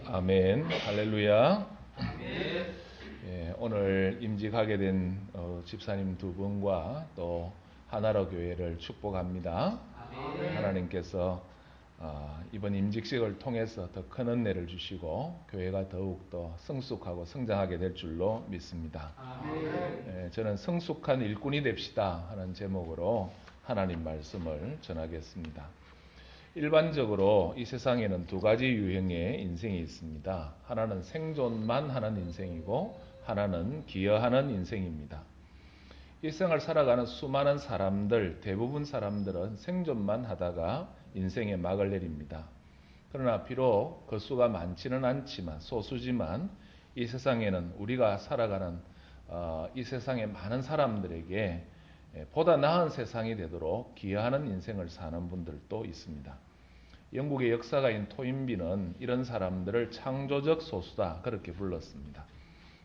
아멘. 할렐루야. 예, 오늘 임직하게 된 집사님 두 분과 또 하나로 교회를 축복합니다. 하나님께서 이번 임직식을 통해서 더 큰 은혜를 주시고 교회가 더욱 더 성숙하고 성장하게 될 줄로 믿습니다. 예, 저는 성숙한 일꾼이 됩시다 하는 제목으로 하나님 말씀을 전하겠습니다. 일반적으로 이 세상에는 두 가지 유형의 인생이 있습니다. 하나는 생존만 하는 인생이고 하나는 기여하는 인생입니다. 일생을 살아가는 수많은 사람들, 대부분 사람들은 생존만 하다가 인생의 막을 내립니다. 그러나 비록 그 수가 많지는 않지만 소수지만 이 세상에는 우리가 살아가는 이 세상의 많은 사람들에게 보다 나은 세상이 되도록 기여하는 인생을 사는 분들도 있습니다. 영국의 역사가인 토인비는 이런 사람들을 창조적 소수다 그렇게 불렀습니다.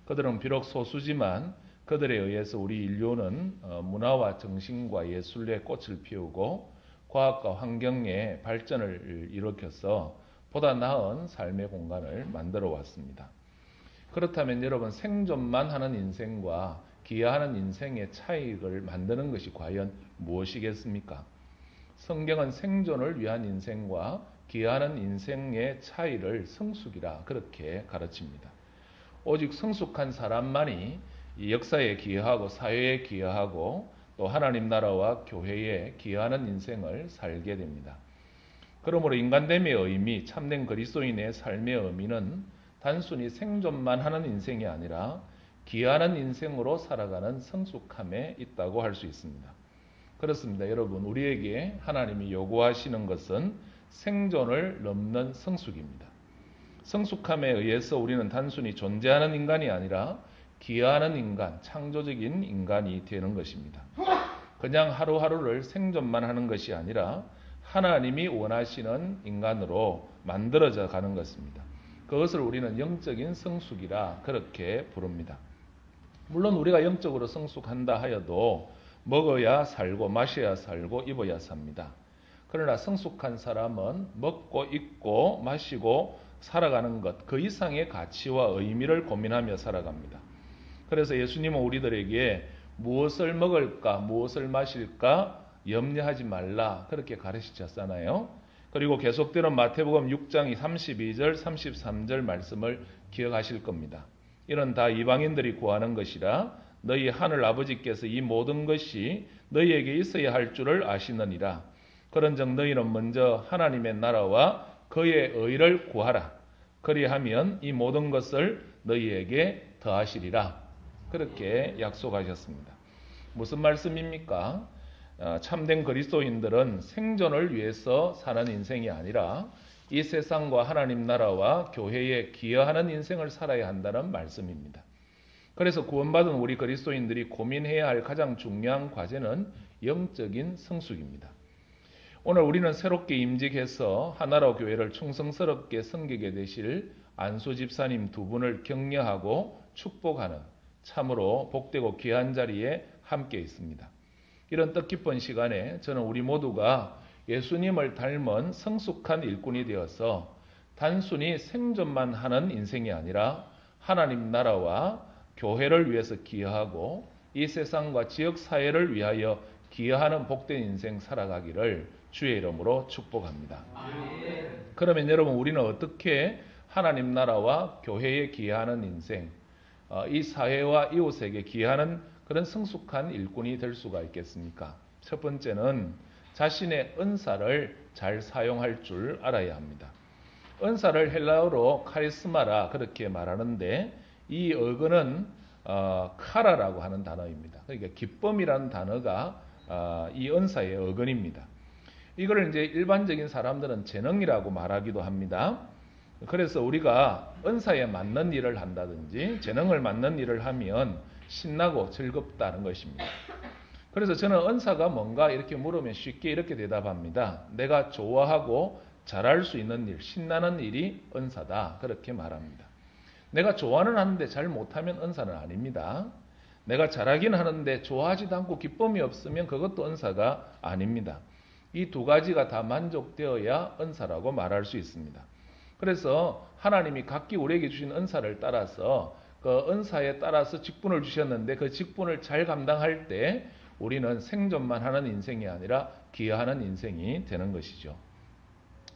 그들은 비록 소수지만 그들에 의해서 우리 인류는 문화와 정신과 예술의 꽃을 피우고 과학과 환경의 발전을 일으켜서 보다 나은 삶의 공간을 만들어 왔습니다. 그렇다면 여러분, 생존만 하는 인생과 기여하는 인생의 차이를 만드는 것이 과연 무엇이겠습니까? 성경은 생존을 위한 인생과 기여하는 인생의 차이를 성숙이라 그렇게 가르칩니다. 오직 성숙한 사람만이 이 역사에 기여하고 사회에 기여하고 또 하나님 나라와 교회에 기여하는 인생을 살게 됩니다. 그러므로 인간됨의 의미, 참된 그리스도인의 삶의 의미는 단순히 생존만 하는 인생이 아니라 기여하는 인생으로 살아가는 성숙함에 있다고 할 수 있습니다. 그렇습니다. 여러분, 우리에게 하나님이 요구하시는 것은 생존을 넘는 성숙입니다. 성숙함에 의해서 우리는 단순히 존재하는 인간이 아니라 기여하는 인간, 창조적인 인간이 되는 것입니다. 그냥 하루하루를 생존만 하는 것이 아니라 하나님이 원하시는 인간으로 만들어져 가는 것입니다. 그것을 우리는 영적인 성숙이라 그렇게 부릅니다. 물론 우리가 영적으로 성숙한다 하여도 먹어야 살고 마셔야 살고 입어야 삽니다. 그러나 성숙한 사람은 먹고 입고 마시고 살아가는 것, 그 이상의 가치와 의미를 고민하며 살아갑니다. 그래서 예수님은 우리들에게 무엇을 먹을까, 무엇을 마실까 염려하지 말라 그렇게 가르치셨잖아요. 그리고 계속되는 마태복음 6장 32절, 33절 말씀을 기억하실 겁니다. 이는 다 이방인들이 구하는 것이라 너희 하늘 아버지께서 이 모든 것이 너희에게 있어야 할 줄을 아시느니라. 그런즉 너희는 먼저 하나님의 나라와 그의 의를 구하라. 그리하면 이 모든 것을 너희에게 더하시리라. 그렇게 약속하셨습니다. 무슨 말씀입니까? 참된 그리스도인들은 생존을 위해서 사는 인생이 아니라 이 세상과 하나님 나라와 교회에 기여하는 인생을 살아야 한다는 말씀입니다. 그래서 구원받은 우리 그리스도인들이 고민해야 할 가장 중요한 과제는 영적인 성숙입니다. 오늘 우리는 새롭게 임직해서 하나로 교회를 충성스럽게 섬기게 되실 안수 집사님 두 분을 격려하고 축복하는 참으로 복되고 귀한 자리에 함께 있습니다. 이런 뜻깊은 시간에 저는 우리 모두가 예수님을 닮은 성숙한 일꾼이 되어서 단순히 생존만 하는 인생이 아니라 하나님 나라와 교회를 위해서 기여하고 이 세상과 지역 사회를 위하여 기여하는 복된 인생 살아가기를 주의 이름으로 축복합니다. 그러면 여러분, 우리는 어떻게 하나님 나라와 교회에 기여하는 인생, 이 사회와 이웃에게 기여하는 그런 성숙한 일꾼이 될 수가 있겠습니까? 첫 번째는 자신의 은사를 잘 사용할 줄 알아야 합니다. 은사를 헬라어로 카리스마라 그렇게 말하는데 이 어근은 카라라고 하는 단어입니다. 그러니까 기쁨이라는 단어가 이 은사의 어근입니다. 이걸 이제 일반적인 사람들은 재능이라고 말하기도 합니다. 그래서 우리가 은사에 맞는 일을 한다든지 재능을 맞는 일을 하면 신나고 즐겁다는 것입니다. 그래서 저는 은사가 뭔가 이렇게 물으면 쉽게 이렇게 대답합니다. 내가 좋아하고 잘할 수 있는 일, 신나는 일이 은사다 그렇게 말합니다. 내가 좋아는 하는데 잘 못하면 은사는 아닙니다. 내가 잘하긴 하는데 좋아하지도 않고 기쁨이 없으면 그것도 은사가 아닙니다. 이 두 가지가 다 만족되어야 은사라고 말할 수 있습니다. 그래서 하나님이 각기 우리에게 주신 은사를 따라서 그 은사에 따라서 직분을 주셨는데 그 직분을 잘 감당할 때 우리는 생존만 하는 인생이 아니라 기여하는 인생이 되는 것이죠.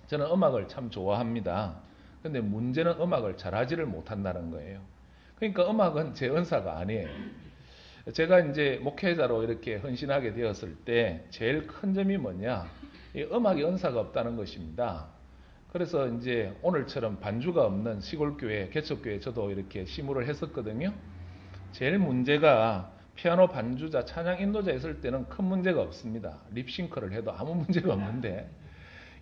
저는 음악을 참 좋아합니다. 근데 문제는 음악을 잘하지를 못한다는 거예요. 그러니까 음악은 제 은사가 아니에요. 제가 이제 목회자로 이렇게 헌신하게 되었을 때 제일 큰 점이 뭐냐? 이 음악에 은사가 없다는 것입니다. 그래서 이제 오늘처럼 반주가 없는 시골교회, 개척교회 저도 이렇게 시무를 했었거든요. 제일 문제가 피아노 반주자, 찬양 인도자 있을 때는 큰 문제가 없습니다. 립싱크를 해도 아무 문제가 없는데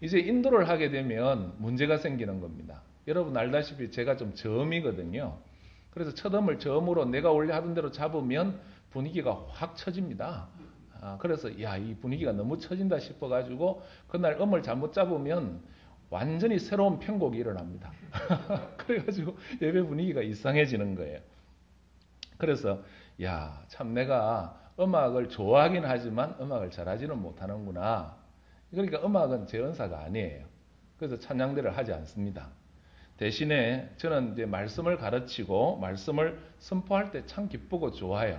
이제 인도를 하게 되면 문제가 생기는 겁니다. 여러분 알다시피 제가 좀 저음이거든요. 그래서 첫 음을 저음으로 내가 원래 하던 대로 잡으면 분위기가 확 처집니다. 그래서 야, 이 분위기가 너무 처진다 싶어가지고 그날 음을 잘못 잡으면 완전히 새로운 편곡이 일어납니다. 그래가지고 예배 분위기가 이상해지는 거예요. 그래서 야, 참 내가 음악을 좋아하긴 하지만 음악을 잘하지는 못하는구나. 그러니까 음악은 제 은사가 아니에요. 그래서 찬양대를 하지 않습니다. 대신에 저는 이제 말씀을 가르치고 말씀을 선포할 때 참 기쁘고 좋아요.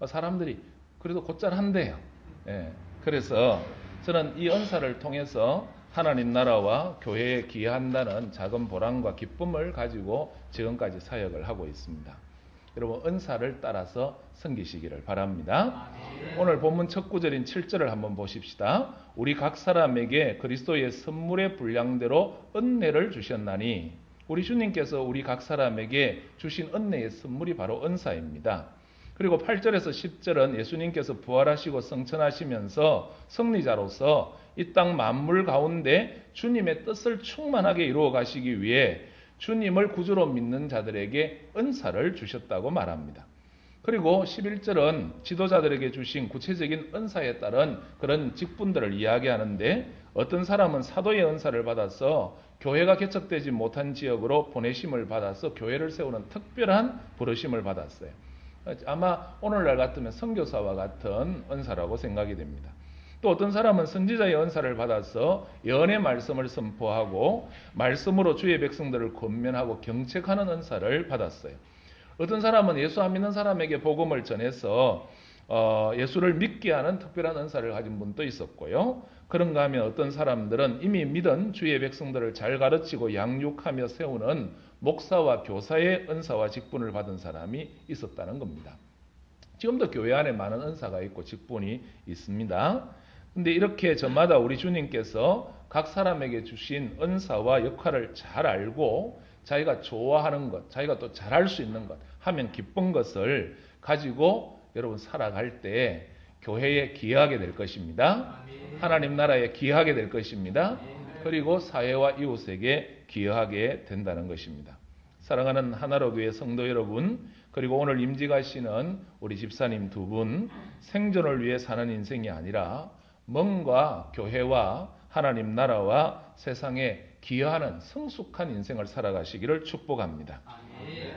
사람들이 그래도 곧잘 한대요. 예. 그래서 저는 이 은사를 통해서 하나님 나라와 교회에 기여한다는 작은 보람과 기쁨을 가지고 지금까지 사역을 하고 있습니다. 여러분 은사를 따라서 섬기시기를 바랍니다. 오늘 본문 첫 구절인 7절을 한번 보십시다. 우리 각 사람에게 그리스도의 선물의 분량대로 은혜를 주셨나니, 우리 주님께서 우리 각 사람에게 주신 은혜의 선물이 바로 은사입니다. 그리고 8절에서 10절은 예수님께서 부활하시고 성천하시면서 승리자로서 이 땅 만물 가운데 주님의 뜻을 충만하게 이루어 가시기 위해 주님을 구주로 믿는 자들에게 은사를 주셨다고 말합니다. 그리고 11절은 지도자들에게 주신 구체적인 은사에 따른 그런 직분들을 이야기하는데, 어떤 사람은 사도의 은사를 받아서 교회가 개척되지 못한 지역으로 보내심을 받아서 교회를 세우는 특별한 부르심을 받았어요. 아마 오늘날 같으면 선교사와 같은 은사라고 생각이 됩니다. 또 어떤 사람은 선지자의 은사를 받아서 예언의 말씀을 선포하고 말씀으로 주의 백성들을 권면하고 경책하는 은사를 받았어요. 어떤 사람은 예수 안 믿는 사람에게 복음을 전해서 예수를 믿게 하는 특별한 은사를 가진 분도 있었고요. 그런가 하면 어떤 사람들은 이미 믿은 주의 백성들을 잘 가르치고 양육하며 세우는 목사와 교사의 은사와 직분을 받은 사람이 있었다는 겁니다. 지금도 교회 안에 많은 은사가 있고 직분이 있습니다. 근데 이렇게 저마다 우리 주님께서 각 사람에게 주신 은사와 역할을 잘 알고 자기가 좋아하는 것, 자기가 또 잘할 수 있는 것, 하면 기쁜 것을 가지고 여러분 살아갈 때 교회에 기여하게 될 것입니다. 하나님 나라에 기여하게 될 것입니다. 그리고 사회와 이웃에게 기여하게 된다는 것입니다. 사랑하는 하나로 교회 성도 여러분, 그리고 오늘 임직하시는 우리 집사님 두 분, 생존을 위해 사는 인생이 아니라 뭔가 교회와 하나님 나라와 세상에 기여하는 성숙한 인생을 살아가시기를 축복합니다.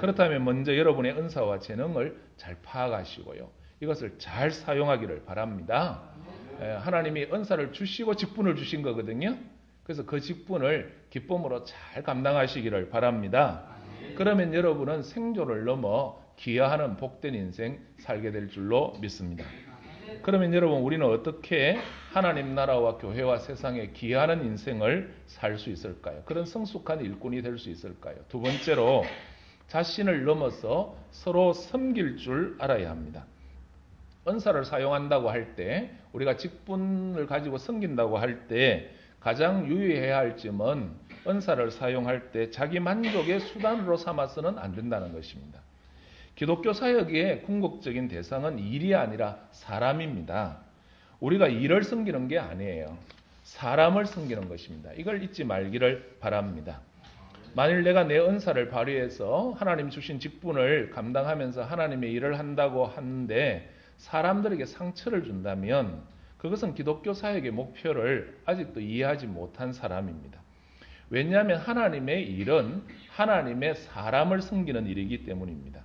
그렇다면 먼저 여러분의 은사와 재능을 잘 파악하시고요, 이것을 잘 사용하기를 바랍니다. 하나님이 은사를 주시고 직분을 주신 거거든요. 그래서 그 직분을 기쁨으로 잘 감당하시기를 바랍니다. 그러면 여러분은 생존을 넘어 기여하는 복된 인생 살게 될 줄로 믿습니다. 그러면 여러분, 우리는 어떻게 하나님 나라와 교회와 세상에 기여하는 인생을 살 수 있을까요? 그런 성숙한 일꾼이 될 수 있을까요? 두 번째로, 자신을 넘어서 서로 섬길 줄 알아야 합니다. 은사를 사용한다고 할 때, 우리가 직분을 가지고 섬긴다고 할 때 가장 유의해야 할 점은 은사를 사용할 때 자기 만족의 수단으로 삼아서는 안 된다는 것입니다. 기독교 사역의 궁극적인 대상은 일이 아니라 사람입니다. 우리가 일을 섬기는 게 아니에요. 사람을 섬기는 것입니다. 이걸 잊지 말기를 바랍니다. 만일 내가 내 은사를 발휘해서 하나님 주신 직분을 감당하면서 하나님의 일을 한다고 하는데 사람들에게 상처를 준다면 그것은 기독교 사역의 목표를 아직도 이해하지 못한 사람입니다. 왜냐하면 하나님의 일은 하나님의 사람을 섬기는 일이기 때문입니다.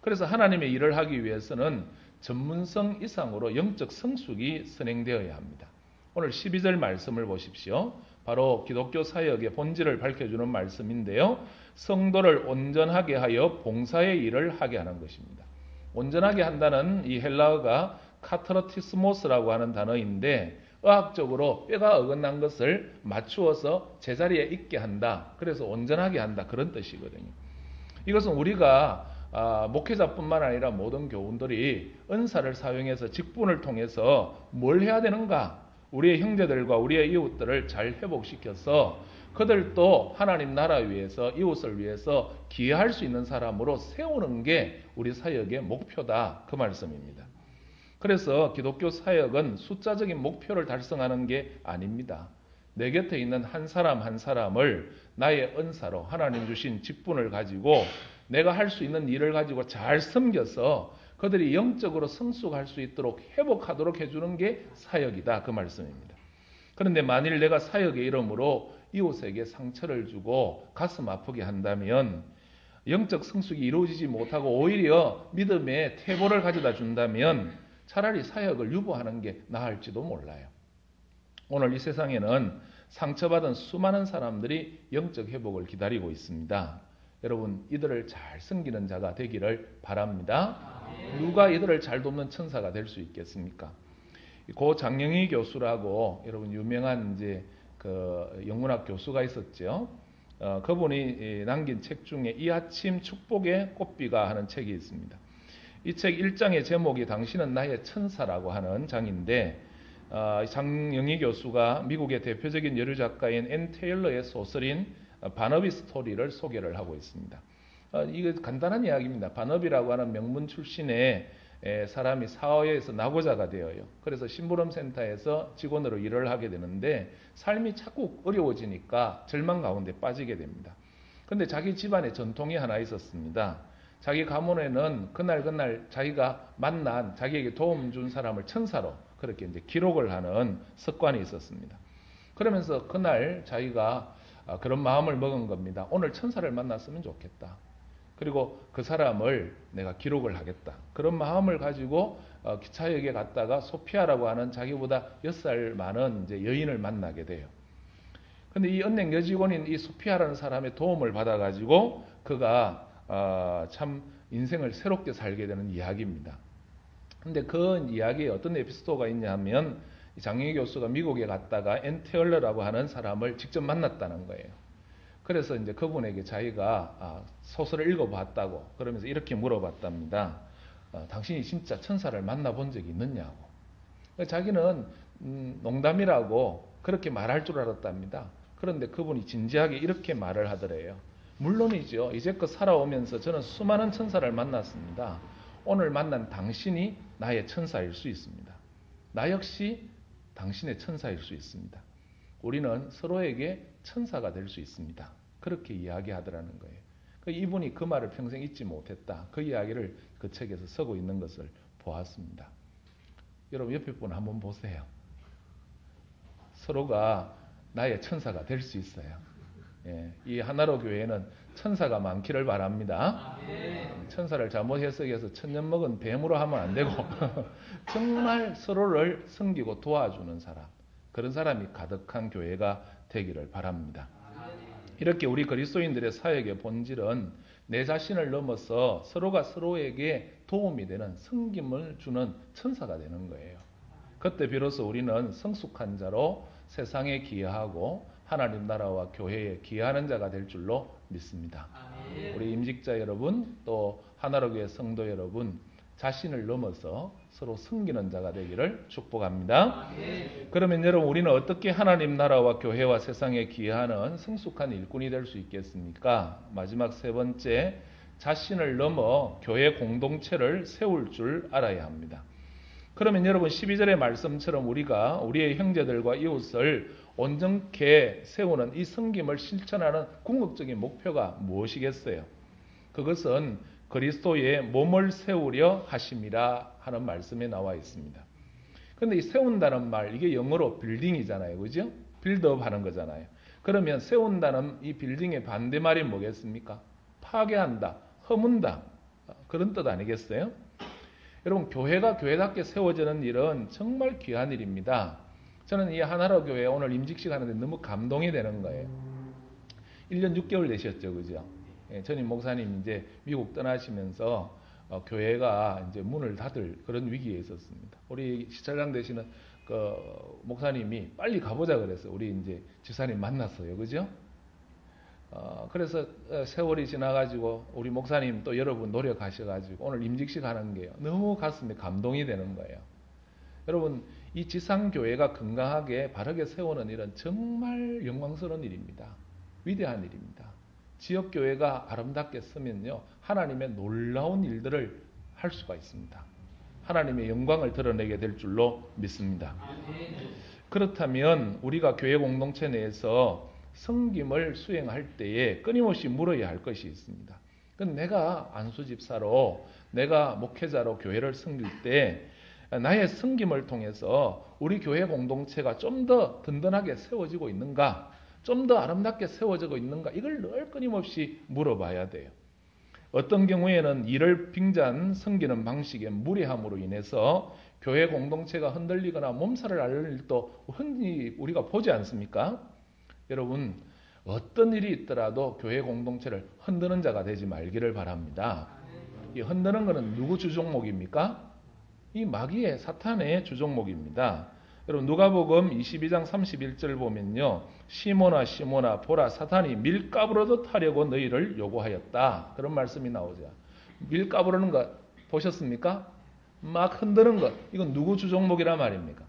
그래서 하나님의 일을 하기 위해서는 전문성 이상으로 영적 성숙이 선행되어야 합니다. 오늘 12절 말씀을 보십시오. 바로 기독교 사역의 본질을 밝혀주는 말씀인데요. 성도를 온전하게 하여 봉사의 일을 하게 하는 것입니다. 온전하게 한다는 이 헬라어가 카트러티스모스라고 하는 단어인데 의학적으로 뼈가 어긋난 것을 맞추어서 제자리에 있게 한다. 그래서 온전하게 한다. 그런 뜻이거든요. 이것은 우리가 목회자뿐만 아니라 모든 교훈들이 은사를 사용해서 직분을 통해서 뭘 해야 되는가? 우리의 형제들과 우리의 이웃들을 잘 회복시켜서 그들도 하나님 나라 위해서 이웃을 위해서 기여할 수 있는 사람으로 세우는 게 우리 사역의 목표다. 그 말씀입니다. 그래서 기독교 사역은 숫자적인 목표를 달성하는 게 아닙니다. 내 곁에 있는 한 사람 한 사람을 나의 은사로 하나님 주신 직분을 가지고 내가 할 수 있는 일을 가지고 잘 섬겨서 그들이 영적으로 성숙할 수 있도록 회복하도록 해주는 게 사역이다. 그 말씀입니다. 그런데 만일 내가 사역의 이름으로 이웃에게 상처를 주고 가슴 아프게 한다면 영적 성숙이 이루어지지 못하고 오히려 믿음의 퇴보를 가져다 준다면 차라리 사역을 유보하는 게 나을지도 몰라요. 오늘 이 세상에는 상처받은 수많은 사람들이 영적 회복을 기다리고 있습니다. 여러분, 이들을 잘 섬기는 자가 되기를 바랍니다. 누가 이들을 잘 돕는 천사가 될 수 있겠습니까? 고 장영희 교수라고 여러분 유명한 이제 그 영문학 교수가 있었죠. 그분이 남긴 책 중에 이 아침 축복의 꽃비가 하는 책이 있습니다. 이 책 1장의 제목이 당신은 나의 천사라고 하는 장인데 장영희 교수가 미국의 대표적인 여류 작가인 앤 테일러의 소설인 바너비 스토리를 소개를 하고 있습니다. 이거 간단한 이야기입니다. 바너비라고 하는 명문 출신의 사람이 사회에서 낙오자가 되어요. 그래서 심부름센터에서 직원으로 일을 하게 되는데 삶이 자꾸 어려워지니까 절망 가운데 빠지게 됩니다. 그런데 자기 집안에 전통이 하나 있었습니다. 자기 가문에는 그날 자기가 만난 자기에게 도움 준 사람을 천사로 그렇게 이제 기록을 하는 습관이 있었습니다. 그러면서 그날 자기가 그런 마음을 먹은 겁니다. 오늘 천사를 만났으면 좋겠다. 그리고 그 사람을 내가 기록을 하겠다. 그런 마음을 가지고 기차역에 갔다가 소피아라고 하는 자기보다 6살 많은 이제 여인을 만나게 돼요. 근데 이 은행 여직원인 이 소피아라는 사람의 도움을 받아가지고 그가 참 인생을 새롭게 살게 되는 이야기입니다. 근데 그 이야기에 어떤 에피소드가 있냐면 장영희 교수가 미국에 갔다가 앤 테일러라고 하는 사람을 직접 만났다는 거예요. 그래서 이제 그분에게 자기가 소설을 읽어봤다고 그러면서 이렇게 물어봤답니다. 당신이 진짜 천사를 만나본 적이 있느냐고. 자기는 농담이라고 그렇게 말할 줄 알았답니다. 그런데 그분이 진지하게 이렇게 말을 하더래요. 물론이죠. 이제껏 살아오면서 저는 수많은 천사를 만났습니다. 오늘 만난 당신이 나의 천사일 수 있습니다. 나 역시 당신의 천사일 수 있습니다. 우리는 서로에게 천사가 될 수 있습니다. 그렇게 이야기하더라는 거예요. 이분이 그 말을 평생 잊지 못했다. 그 이야기를 그 책에서 쓰고 있는 것을 보았습니다. 여러분 옆에 분 한번 보세요. 서로가 나의 천사가 될 수 있어요. 예, 이 하나로 교회는 천사가 많기를 바랍니다. 천사를 잘못 해석해서 천년 먹은 뱀으로 하면 안 되고 정말 서로를 섬기고 도와주는 사람, 그런 사람이 가득한 교회가 되기를 바랍니다. 이렇게 우리 그리스도인들의 사역의 본질은 내 자신을 넘어서 서로가 서로에게 도움이 되는 섬김을 주는 천사가 되는 거예요. 그때 비로소 우리는 성숙한 자로 세상에 기여하고 하나님 나라와 교회에 기여하는 자가 될 줄로 믿습니다. 우리 임직자 여러분, 또 하나로교회 성도 여러분, 자신을 넘어서 서로 섬기는 자가 되기를 축복합니다. 그러면 여러분, 우리는 어떻게 하나님 나라와 교회와 세상에 기여하는 성숙한 일꾼이 될 수 있겠습니까? 마지막 세 번째, 자신을 넘어 교회 공동체를 세울 줄 알아야 합니다. 그러면 여러분 12절의 말씀처럼 우리가 우리의 형제들과 이웃을 온전케 세우는 이 섬김을 실천하는 궁극적인 목표가 무엇이겠어요? 그것은 그리스도의 몸을 세우려 하심이라 하는 말씀에 나와 있습니다. 그런데 이 세운다는 말, 이게 영어로 빌딩이잖아요. 그죠? 빌드업 하는 거잖아요. 그러면 세운다는 이 빌딩의 반대말이 뭐겠습니까? 파괴한다, 허문다. 그런 뜻 아니겠어요? 여러분, 교회가 교회답게 세워지는 일은 정말 귀한 일입니다. 저는 이 하나로 교회 오늘 임직식 하는데 너무 감동이 되는 거예요. 1년 6개월 되셨죠, 그죠? 예, 전임 목사님 이제 미국 떠나시면서 교회가 이제 문을 닫을 그런 위기에 있었습니다. 우리 시찰장 되시는 그 목사님이 빨리 가보자 그랬어요. 우리 이제 집사님 만났어요, 그죠? 그래서 세월이 지나가지고 우리 목사님 또 여러분 노력하셔가지고 오늘 임직식 하는 게요. 너무 가슴에 감동이 되는 거예요. 여러분, 이 지상교회가 건강하게 바르게 세우는 일은 정말 영광스러운 일입니다. 위대한 일입니다. 지역교회가 아름답게 쓰면요, 하나님의 놀라운 일들을 할 수가 있습니다. 하나님의 영광을 드러내게 될 줄로 믿습니다. 그렇다면 우리가 교회 공동체 내에서 섬김을 수행할 때에 끊임없이 물어야 할 것이 있습니다. 그건 내가 안수집사로, 내가 목회자로 교회를 섬길 때 나의 섬김을 통해서 우리 교회 공동체가 좀 더 든든하게 세워지고 있는가, 좀 더 아름답게 세워지고 있는가, 이걸 늘 끊임없이 물어봐야 돼요. 어떤 경우에는 이를 빙자한 섬기는 방식의 무례함으로 인해서 교회 공동체가 흔들리거나 몸살을 앓는 일도 흔히 우리가 보지 않습니까? 여러분, 어떤 일이 있더라도 교회 공동체를 흔드는 자가 되지 말기를 바랍니다. 이 흔드는 것은 누구 주종목입니까? 이 마귀의 사탄의 주종목입니다. 여러분, 누가복음 22장 31절 보면요, 시몬아 시몬아 보라 사탄이 밀가부르듯 하려고 너희를 요구하였다, 그런 말씀이 나오죠. 밀가부르는 것 보셨습니까? 막 흔드는 것, 이건 누구 주종목이란 말입니까?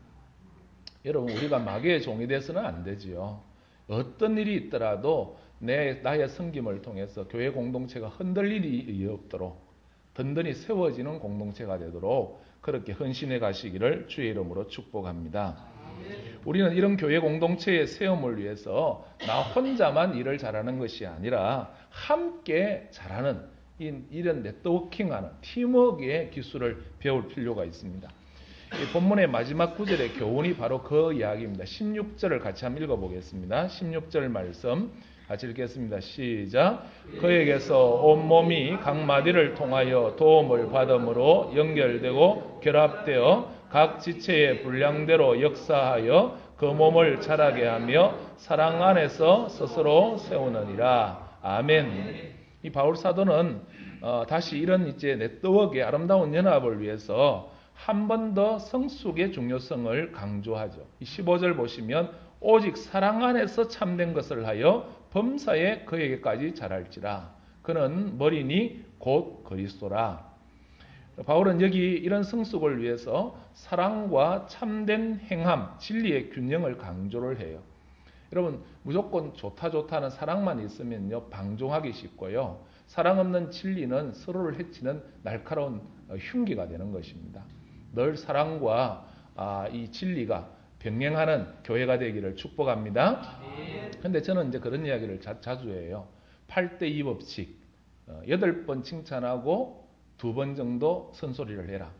여러분, 우리가 마귀의 종이 돼서는 안 되지요. 어떤 일이 있더라도 나의 섬김을 통해서 교회 공동체가 흔들릴 일이 없도록 든든히 세워지는 공동체가 되도록 그렇게 헌신해 가시기를 주의 이름으로 축복합니다. 우리는 이런 교회 공동체의 세움을 위해서 나 혼자만 일을 잘하는 것이 아니라 함께 잘하는 이런 네트워킹하는 팀워크의 기술을 배울 필요가 있습니다. 이 본문의 마지막 구절의 교훈이 바로 그 이야기입니다. 16절을 같이 한번 읽어보겠습니다. 16절 말씀 같이 읽겠습니다. 시작. 그에게서 온몸이 각 마디를 통하여 도움을 받음으로 연결되고 결합되어 각 지체의 분량대로 역사하여 그 몸을 자라게 하며 사랑 안에서 스스로 세우느니라. 아멘. 이 바울 사도는 다시 이런 이제 네트워크의 아름다운 연합을 위해서 한 번 더 성숙의 중요성을 강조하죠. 이 15절 보시면 오직 사랑 안에서 참된 것을 하여 범사에 그에게까지 자랄지라. 그는 머리니 곧 그리스도라. 바울은 여기 이런 성숙을 위해서 사랑과 참된 행함, 진리의 균형을 강조를 해요. 여러분, 무조건 좋다는 사랑만 있으면요, 방종하기 쉽고요, 사랑 없는 진리는 서로를 해치는 날카로운 흉기가 되는 것입니다. 늘 사랑과 이 진리가 병행하는 교회가 되기를 축복합니다. 그런데 저는 이제 그런 이야기를 자주 해요. 8대2 법칙. 8번 칭찬하고 2번 정도 선소리를 해라.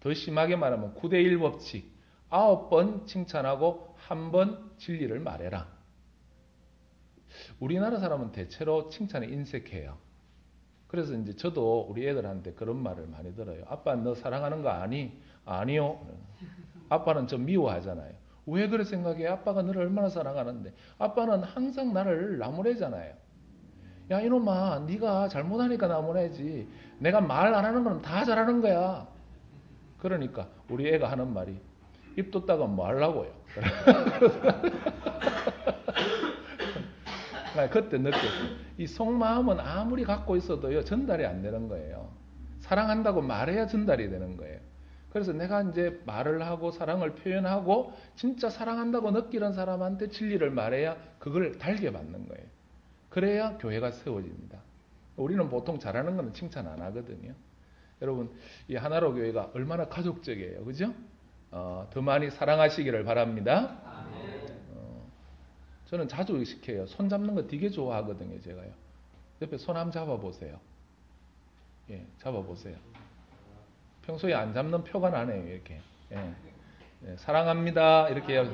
더 심하게 말하면 9대1 법칙. 9번 칭찬하고 1번 진리를 말해라. 우리나라 사람은 대체로 칭찬에 인색해요. 그래서 이제 저도 우리 애들한테 그런 말을 많이 들어요. 아빠 너 사랑하는 거 아니? 아니요. 아빠는 좀 미워하잖아요. 왜 그래 생각해? 아빠가 너를 얼마나 사랑하는데. 아빠는 항상 나를 나무래잖아요. 야 이놈아, 네가 잘못하니까 나무래지. 내가 말 안 하는 건 다 잘하는 거야. 그러니까 우리 애가 하는 말이, 입 뒀다가 뭐 하려고요. 그때 느꼈어요. 이 속마음은 아무리 갖고 있어도요, 전달이 안 되는 거예요. 사랑한다고 말해야 전달이 되는 거예요. 그래서 내가 이제 말을 하고 사랑을 표현하고 진짜 사랑한다고 느끼는 사람한테 진리를 말해야 그걸 달게 받는 거예요. 그래야 교회가 세워집니다. 우리는 보통 잘하는 건 칭찬 안 하거든요. 여러분, 이 하나로 교회가 얼마나 가족적이에요. 그죠? 더 많이 사랑하시기를 바랍니다. 저는 자주 의식해요. 손 잡는 거 되게 좋아하거든요. 제가요. 옆에 손 한번 잡아보세요. 예, 잡아보세요. 평소에 안 잡는 표가 나네요. 이렇게. 예. 예, 사랑합니다. 이렇게 해요.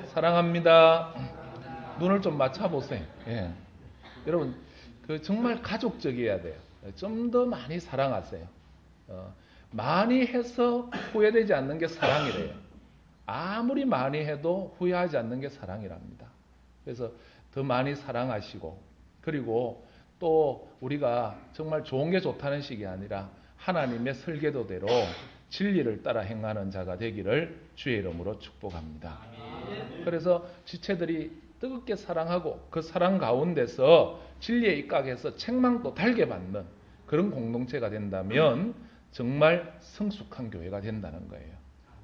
사랑합니다. 눈을 좀 맞춰보세요. 예. 여러분, 정말 가족적이어야 돼요. 좀 더 많이 사랑하세요. 많이 해서 후회되지 않는 게 사랑이래요. 아무리 많이 해도 후회하지 않는 게 사랑이랍니다. 그래서 더 많이 사랑하시고, 그리고 또 우리가 정말 좋은 게 좋다는 식이 아니라 하나님의 설계도대로 진리를 따라 행하는 자가 되기를 주의 이름으로 축복합니다. 그래서 지체들이 뜨겁게 사랑하고 그 사랑 가운데서 진리에 입각해서 책망도 달게 받는 그런 공동체가 된다면 정말 성숙한 교회가 된다는 거예요.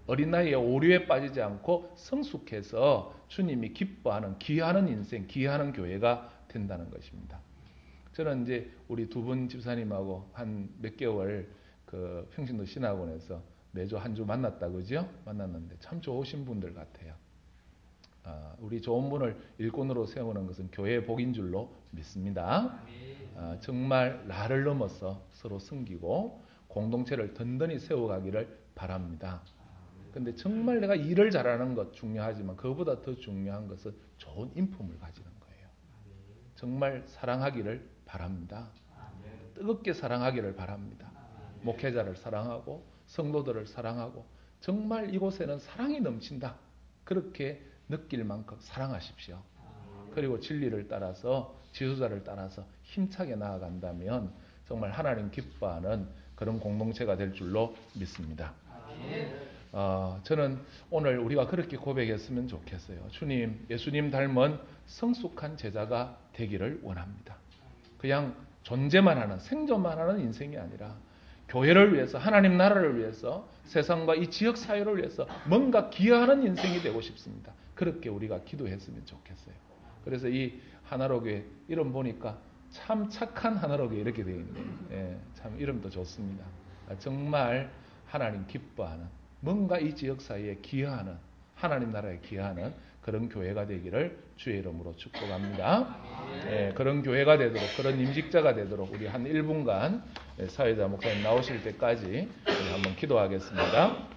어린 나이에 오류에 빠지지 않고 성숙해서 주님이 기뻐하는, 기여하는 인생, 기여하는 교회가 된다는 것입니다. 저는 이제 우리 두 분 집사님하고 한 몇 개월 그 평신도 신학원에서 매주 한 주 만났다, 그죠? 만났는데 참 좋으신 분들 같아요. 우리 좋은 분을 일꾼으로 세우는 것은 교회의 복인 줄로 믿습니다. 정말 나를 넘어서 서로 섬기고 공동체를 든든히 세워가기를 바랍니다. 근데 정말 내가 일을 잘하는 것 중요하지만 그거보다 더 중요한 것은 좋은 인품을 가지는 거예요. 정말 사랑하기를 바랍니다. 뜨겁게 사랑하기를 바랍니다. 목회자를 사랑하고 성도들을 사랑하고 정말 이곳에는 사랑이 넘친다. 그렇게 느낄 만큼 사랑하십시오. 그리고 진리를 따라서 지도자를 따라서 힘차게 나아간다면 정말 하나님 기뻐하는 그런 공동체가 될 줄로 믿습니다. 저는 오늘 우리가 그렇게 고백했으면 좋겠어요. 주님, 예수님 닮은 성숙한 제자가 되기를 원합니다. 그냥 존재만 하는, 생존만 하는 인생이 아니라 교회를 위해서, 하나님 나라를 위해서, 세상과 이 지역 사회를 위해서 뭔가 기여하는 인생이 되고 싶습니다. 그렇게 우리가 기도했으면 좋겠어요. 그래서 이 하나로교회 이름 보니까 참 착한 하나로교회 이렇게 되어 있네요. 예, 참 이름도 좋습니다. 정말 하나님 기뻐하는, 뭔가 이 지역 사회에 기여하는, 하나님 나라에 기여하는 그런 교회가 되기를 주의 이름으로 축복합니다. 예, 그런 교회가 되도록, 그런 임직자가 되도록 우리 한 1분간 사회자 목사님 나오실 때까지 우리 한번 기도하겠습니다.